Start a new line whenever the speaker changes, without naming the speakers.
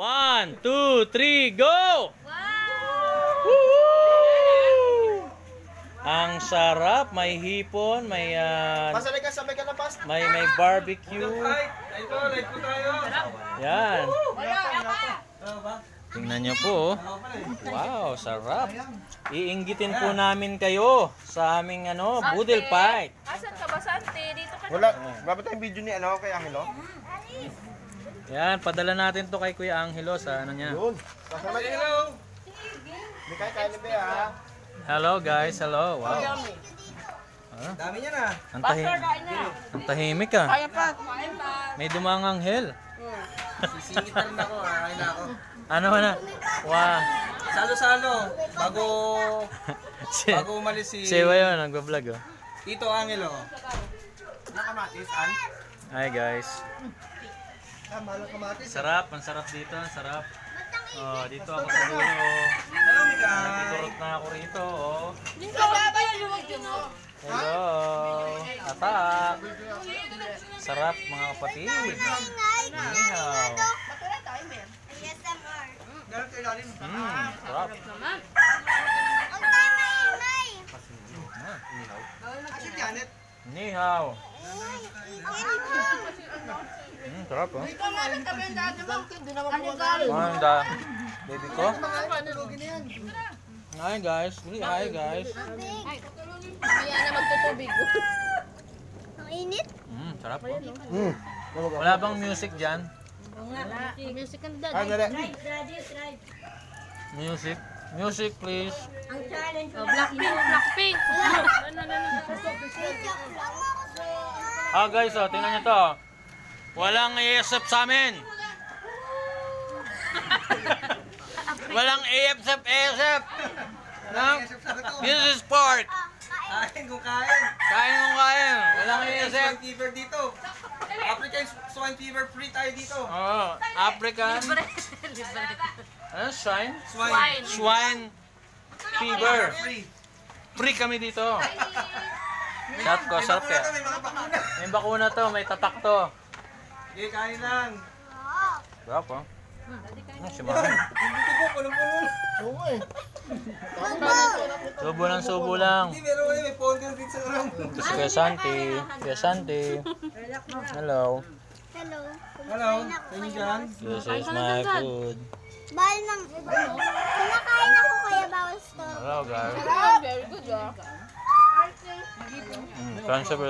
1, 2, 3, go!
Wow!
Woo! Ang sarap, may hipon, may
Sabay ka na pas.
may barbecue.
Ito, like po tayo.
Yan.
Ba?
Tingnan niyo po. Wow, sarap. Iinggitin po namin kayo sa aming Boodle Fight.
Asan ka ba, Sante? Dito ka na.
Wala, babata yung video ni kay Angelo.
Yan, padala natin to kay Kuya Angelo sa niya.
Yun. Hello. Hindi kayo libe ha.
Hello guys, hello. Wow.
Dami niya na.
Ang tahimik ah. May dumangang hell.
Sisingit na rin ako, kain na ako.
Ano na? Wow.
Salo-salo, bago umalis si
Siwa yun, nagbablog oh.
Tito Angelo. Nakamatis, An?
Hi guys.
Kamatis.
Sarap, ang sarap dito, ang sarap. Oh, dito ako sa dulo.
Hello, Mika.
Nagtiturot na ako rito, oh.
Hello.
Hello. Atak. Sarap mga kapatid. Nihaw. Sarap. Nihaw. Sarap oh. Manda. Baby ko. Hi guys. Hi guys.
Kaya na magtutubig.
Ang init.
Sarap oh. Wala bang music dyan?
Wala. Music ang dad.
Music. Music please.
Oh, Blackpink.
Ah guys, oh, tingnan nyo to. Walang ASF sa amin. Walang ASF. No? This is pork.
Kain kung kain.
Kain kung kain. Walang ASF.
Swine fever dito. African swine fever free tayo dito.
Oh, African. Ano? Swine? Swine fever.
Free.
Free kami dito. Sarap ko, sarap
May
eh.
mga bakuna.
May bakuna to, may tatak to.
Okay, kain lang.
Sarap oh. Si Mami.
Hindi ko punong-puno.
Subo lang, subo lang.
Hindi, meron kayo. May ponder dito sa orang.
Ito si Kuya Santi. Kuya Santi. Hello.
Hello.
Hello. Kayo dyan?
This is my food.
Bawal ng... Kumakain ako kaya bawal store.
Hello guys.
Very good, ah.
Transfer.